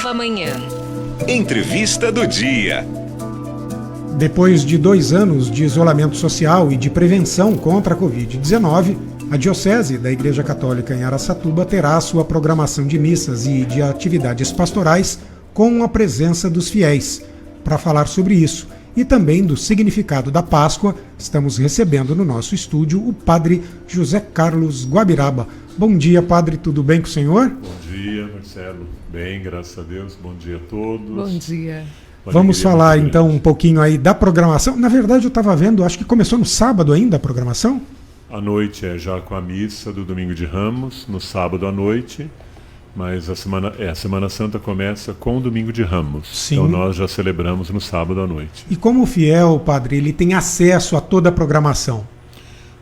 Nova Manhã. Entrevista do dia. Depois de 2 anos de isolamento social e de prevenção contra a Covid-19, a Diocese da Igreja Católica em Araçatuba terá a sua programação de missas e de atividades pastorais com a presença dos fiéis. Para falar sobre isso e também do significado da Páscoa, estamos recebendo no nosso estúdio o Padre José Carlos Guabiraba. Bom dia, Padre, tudo bem com o senhor? Bom dia, Marcelo. Bem, graças a Deus. Bom dia a todos. Bom dia. Vamos falar então um pouquinho aí da programação. Na verdade, eu estava vendo, acho que começou no sábado ainda a programação? À noite é já com a missa do Domingo de Ramos, no sábado à noite, mas a Semana Santa começa com o Domingo de Ramos. Sim. Então nós já celebramos no sábado à noite. E como o fiel, Padre, ele tem acesso a toda a programação?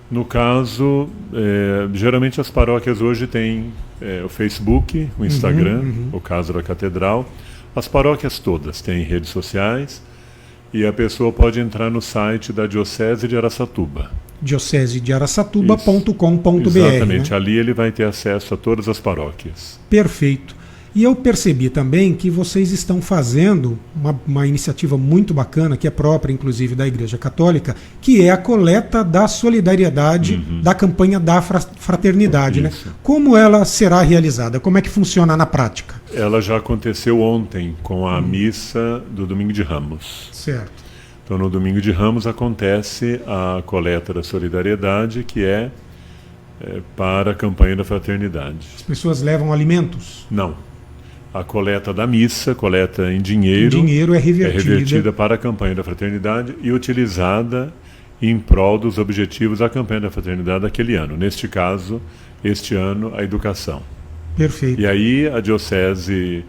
No caso, geralmente as paróquias hoje têm o Facebook, o Instagram, o caso da Catedral. As paróquias todas têm redes sociais e a pessoa pode entrar no site da Diocese de Araçatuba. diocesedearaçatuba.com.br. Exatamente, né? ali ele vai ter acesso a todas as paróquias. Perfeito. E eu percebi também que vocês estão fazendo uma iniciativa muito bacana, que é própria, inclusive, da Igreja Católica, que é a coleta da solidariedade da campanha da fraternidade. Né? Como ela será realizada? Como é que funciona na prática? Ela já aconteceu ontem com a missa do Domingo de Ramos. Certo. Então, no Domingo de Ramos acontece a coleta da solidariedade, que é para a campanha da fraternidade. As pessoas levam alimentos? Não. A coleta da missa, coleta em dinheiro, O dinheiro é revertida para a campanha da fraternidade e utilizada em prol dos objetivos da campanha da fraternidade daquele ano. Neste caso, este ano, a educação. Perfeito. E aí a Diocese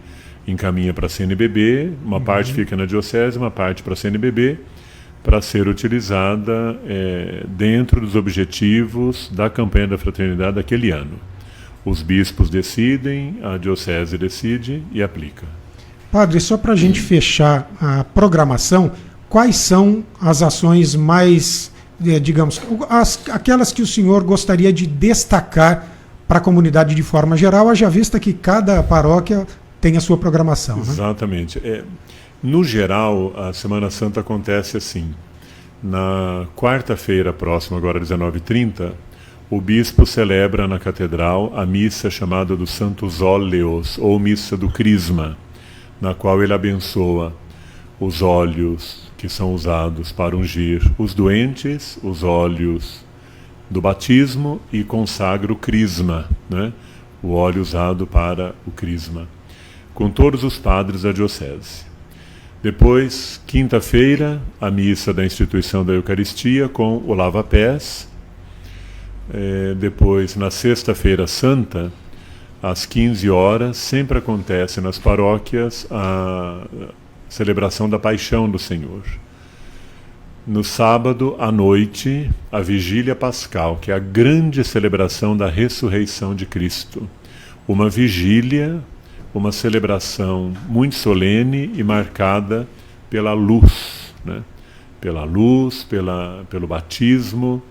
encaminha para a CNBB, uma parte fica na Diocese, uma parte para a CNBB, para ser utilizada dentro dos objetivos da campanha da fraternidade daquele ano. Os bispos decidem, a Diocese decide e aplica. Padre, só para a gente fechar a programação, quais são as ações mais, digamos, aquelas que o senhor gostaria de destacar para a comunidade de forma geral, haja vista que cada paróquia tem a sua programação? Exatamente. No geral, a Semana Santa acontece assim. Na quarta-feira próxima, agora 19h30, o bispo celebra na catedral a missa chamada dos Santos Óleos, ou missa do Crisma, na qual ele abençoa os óleos que são usados para ungir os doentes, os óleos do batismo, e consagra o Crisma, né? O óleo usado para o Crisma, com todos os padres da Diocese. Depois, quinta-feira, a missa da instituição da Eucaristia com o lava-pés. Depois, na sexta-feira santa, às 15 horas, sempre acontece nas paróquias a celebração da Paixão do Senhor. No sábado, à noite, a Vigília Pascal, que é a grande celebração da ressurreição de Cristo. Uma vigília, uma celebração muito solene e marcada pela luz, né? Pela luz, pelo batismo,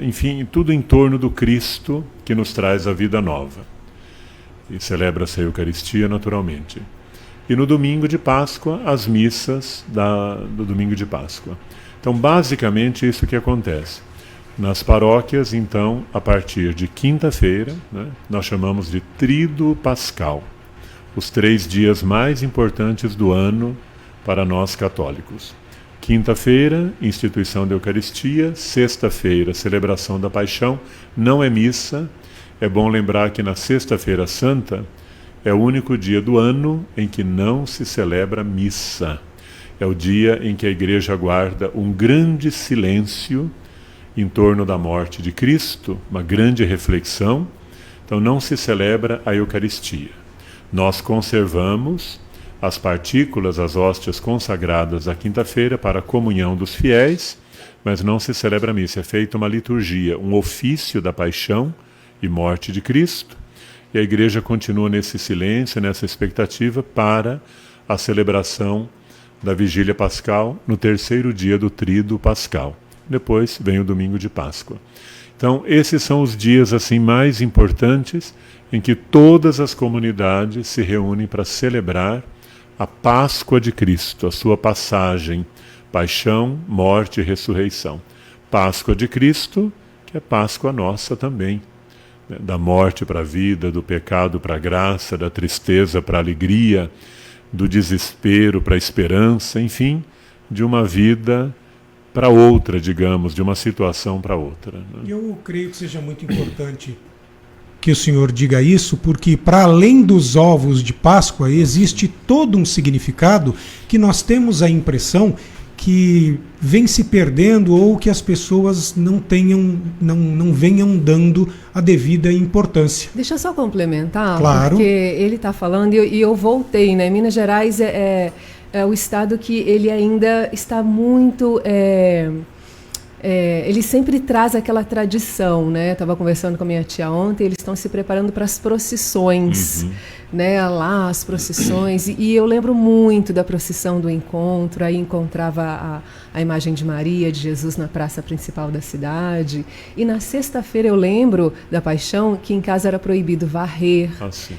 enfim, tudo em torno do Cristo que nos traz a vida nova. E celebra-se a Eucaristia naturalmente. E no domingo de Páscoa, as missas do domingo de Páscoa. Então, basicamente, isso que acontece. Nas paróquias, então, a partir de quinta-feira, né, nós chamamos de Tríduo Pascal, os 3 dias mais importantes do ano para nós católicos. Quinta-feira, instituição da Eucaristia. Sexta-feira, celebração da Paixão. Não é missa. É bom lembrar que na Sexta-feira Santa é o único dia do ano em que não se celebra missa. É o dia em que a Igreja guarda um grande silêncio em torno da morte de Cristo, uma grande reflexão. Então não se celebra a Eucaristia. Nós conservamos as partículas, as hóstias consagradas da quinta-feira para a comunhão dos fiéis, mas não se celebra a missa. É feita uma liturgia, um ofício da paixão e morte de Cristo, e a Igreja continua nesse silêncio, nessa expectativa para a celebração da Vigília Pascal no 3º dia do Tríduo Pascal. Depois vem o domingo de Páscoa. Então, esses são os dias assim mais importantes em que todas as comunidades se reúnem para celebrar a Páscoa de Cristo, a sua passagem, paixão, morte e ressurreição. Páscoa de Cristo, que é Páscoa nossa também, né? Da morte para a vida, do pecado para a graça, da tristeza para a alegria, do desespero para a esperança, enfim, de uma vida para outra, digamos, de uma situação para outra, né? Eu creio que seja muito importante que o senhor diga isso, porque para além dos ovos de Páscoa existe todo um significado que nós temos a impressão que vem se perdendo ou que as pessoas não venham dando a devida importância. Deixa eu só complementar, claro. Porque ele está falando e eu voltei, né? Minas Gerais é o estado que ele ainda está muito... ele sempre traz aquela tradição, né? Estava conversando com a minha tia ontem, eles estão se preparando para as procissões, né? Lá as procissões, e eu lembro muito da procissão do encontro, aí encontrava a imagem de Maria, de Jesus na praça principal da cidade, e na sexta-feira eu lembro da Paixão que em casa era proibido varrer,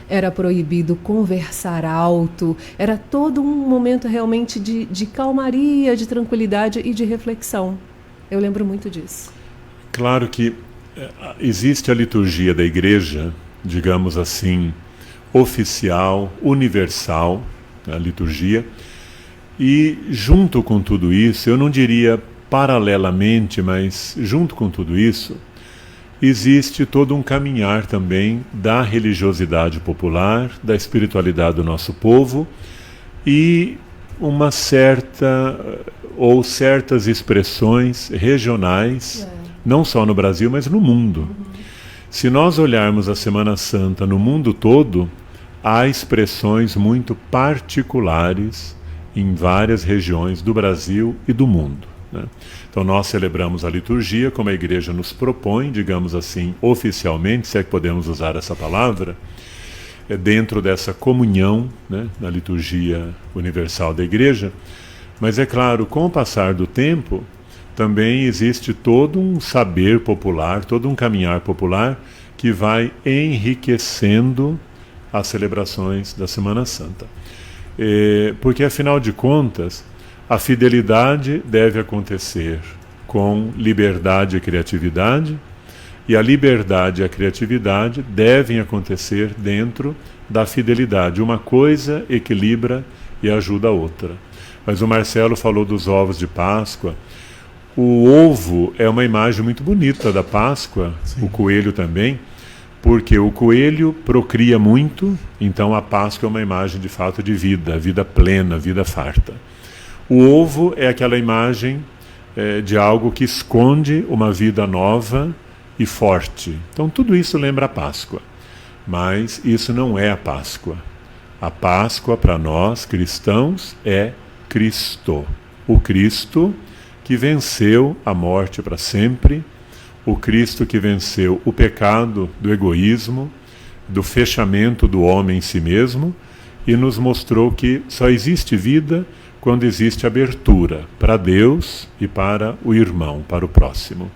era proibido conversar alto, era todo um momento realmente de calmaria, de tranquilidade e de reflexão. Eu lembro muito disso. Claro que existe a liturgia da igreja, digamos assim, oficial, universal, a liturgia, e junto com tudo isso, eu não diria paralelamente, mas junto com tudo isso, existe todo um caminhar também da religiosidade popular, da espiritualidade do nosso povo e uma certa ou certas expressões regionais, não só no Brasil, mas no mundo. Se nós olharmos a Semana Santa no mundo todo, há expressões muito particulares em várias regiões do Brasil e do mundo, né? Então nós celebramos a liturgia como a Igreja nos propõe, digamos assim, oficialmente, se é que podemos usar essa palavra, dentro dessa comunhão, né, na liturgia universal da Igreja. Mas é claro, com o passar do tempo, também existe todo um saber popular, todo um caminhar popular que vai enriquecendo as celebrações da Semana Santa. Porque, afinal de contas, a fidelidade deve acontecer com liberdade e criatividade, e a liberdade e a criatividade devem acontecer dentro da fidelidade. Uma coisa equilibra e ajuda a outra. Mas o Marcelo falou dos ovos de Páscoa. O ovo é uma imagem muito bonita da Páscoa, sim. O coelho também, porque o coelho procria muito, então a Páscoa é uma imagem de fato de vida plena, vida farta. O ovo é aquela imagem de algo que esconde uma vida nova e forte. Então tudo isso lembra a Páscoa, mas isso não é a Páscoa. A Páscoa para nós cristãos é Cristo, o Cristo que venceu a morte para sempre, o Cristo que venceu o pecado do egoísmo, do fechamento do homem em si mesmo, e nos mostrou que só existe vida quando existe abertura para Deus e para o irmão, para o próximo.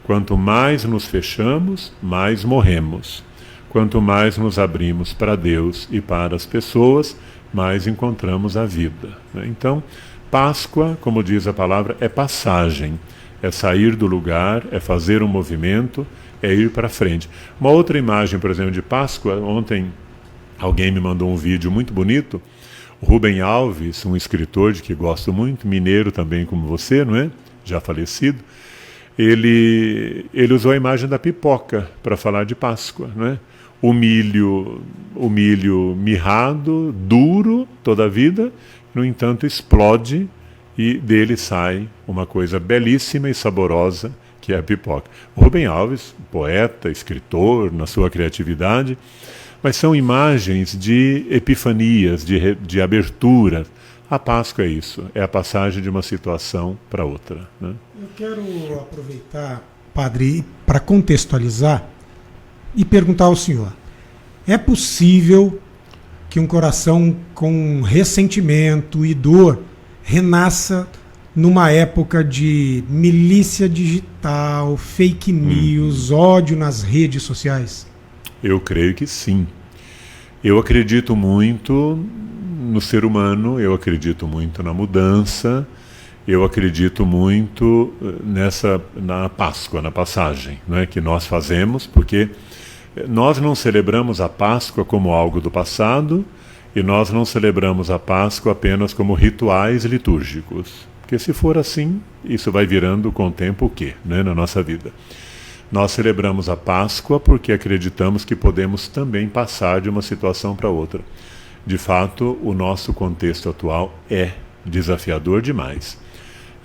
Quanto mais nos fechamos, mais morremos. Quanto mais nos abrimos para Deus e para as pessoas, mais encontramos a vida. Então, Páscoa, como diz a palavra, é passagem, é sair do lugar, é fazer um movimento, é ir para frente. Uma outra imagem, por exemplo, de Páscoa, ontem alguém me mandou um vídeo muito bonito, o Rubem Alves, um escritor de que gosto muito, mineiro também como você, não é? Já falecido, ele usou a imagem da pipoca para falar de Páscoa, não é? O milho mirrado, duro toda a vida, no entanto explode e dele sai uma coisa belíssima e saborosa, que é a pipoca. O Rubem Alves, poeta, escritor, na sua criatividade, mas são imagens de epifanias, de abertura. A Páscoa é isso, é a passagem de uma situação para outra, né? Eu quero aproveitar, padre, para contextualizar e perguntar ao senhor: é possível que um coração com ressentimento e dor renasça numa época de milícia digital, fake news, ódio nas redes sociais? Eu creio que sim. Eu acredito muito no ser humano, eu acredito muito na mudança, eu acredito muito na Páscoa, na passagem, não é, que nós fazemos, porque nós não celebramos a Páscoa como algo do passado e nós não celebramos a Páscoa apenas como rituais litúrgicos. Porque se for assim, isso vai virando com o tempo o quê, né, na nossa vida? Nós celebramos a Páscoa porque acreditamos que podemos também passar de uma situação para outra. De fato, o nosso contexto atual é desafiador demais.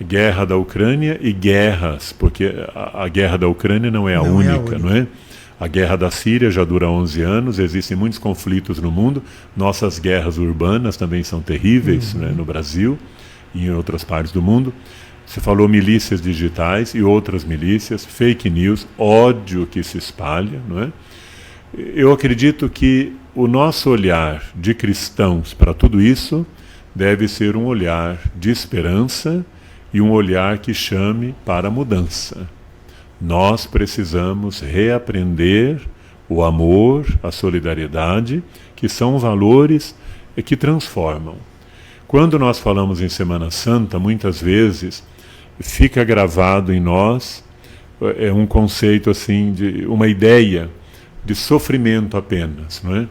Guerra da Ucrânia e guerras, porque a guerra da Ucrânia não é a única, não é? A guerra da Síria já dura 11 anos, existem muitos conflitos no mundo. Nossas guerras urbanas também são terríveis, né, no Brasil e em outras partes do mundo. Você falou milícias digitais e outras milícias, fake news, ódio que se espalha, não é? Eu acredito que o nosso olhar de cristãos para tudo isso deve ser um olhar de esperança e um olhar que chame para a mudança. Nós precisamos reaprender o amor, a solidariedade, que são valores que transformam. Quando nós falamos em Semana Santa, muitas vezes fica gravado em nós um conceito assim, de uma ideia de sofrimento apenas, não é?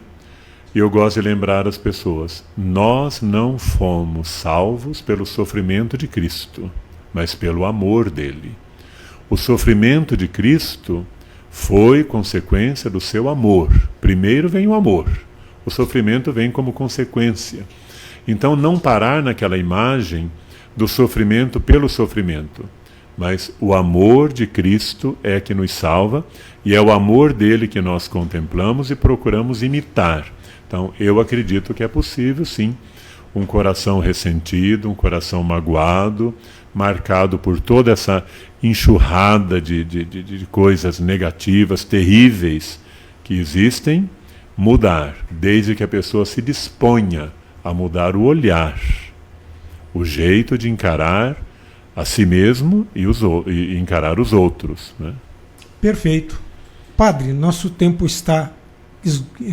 E eu gosto de lembrar as pessoas, nós não fomos salvos pelo sofrimento de Cristo, mas pelo amor dele. O sofrimento de Cristo foi consequência do seu amor. Primeiro vem o amor, o sofrimento vem como consequência. Então não parar naquela imagem do sofrimento pelo sofrimento, mas o amor de Cristo é que nos salva e é o amor dele que nós contemplamos e procuramos imitar. Então eu acredito que é possível sim um coração ressentido, um coração magoado, marcado por toda essa enxurrada de coisas negativas, terríveis que existem, mudar, desde que a pessoa se disponha a mudar o olhar, o jeito de encarar a si mesmo e encarar os outros, né? Perfeito. Padre, nosso tempo está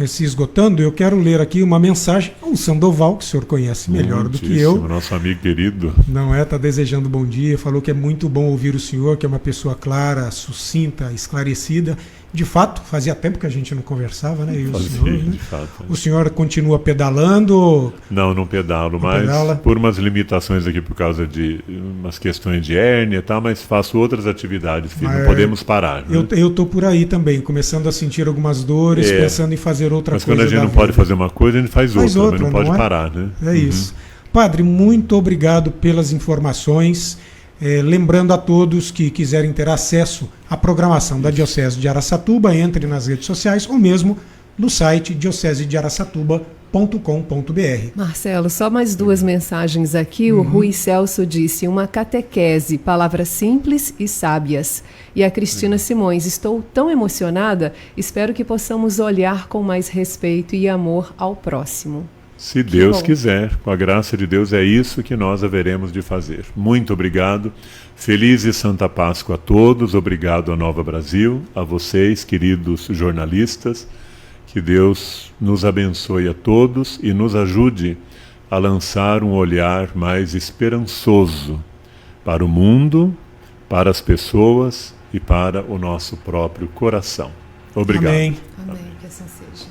se esgotando. Eu quero ler aqui uma mensagem ao Sandoval, que o senhor conhece melhor do que eu. Nosso amigo querido. Não é? Está desejando bom dia, falou que é muito bom ouvir o senhor, que é uma pessoa clara, sucinta, esclarecida. De fato, fazia tempo que a gente não conversava, né? E o senhor, né? De fato, o senhor continua pedalando? Não pedalo, mas por umas limitações aqui por causa de umas questões de hérnia e tal, mas faço outras atividades, filho, não podemos parar. Né? Eu estou por aí também, começando a sentir algumas dores, pensando em fazer outra coisa. Mas quando a gente não pode fazer uma coisa, a gente faz outra, mas não pode parar, né? É isso. Padre, muito obrigado pelas informações. Lembrando a todos que quiserem ter acesso à programação da Diocese de Araçatuba, entre nas redes sociais ou mesmo no site diocesedearaçatuba.com.br. Marcelo, só mais duas mensagens aqui. O Rui Celso disse, uma catequese, palavras simples e sábias. E a Cristina Simões, estou tão emocionada, espero que possamos olhar com mais respeito e amor ao próximo. Se Deus quiser, com a graça de Deus, é isso que nós haveremos de fazer. Muito obrigado. Feliz e Santa Páscoa a todos. Obrigado à Nova Brasil, a vocês, queridos jornalistas. Que Deus nos abençoe a todos e nos ajude a lançar um olhar mais esperançoso para o mundo, para as pessoas e para o nosso próprio coração. Obrigado. Amém. Amém. Que assim seja.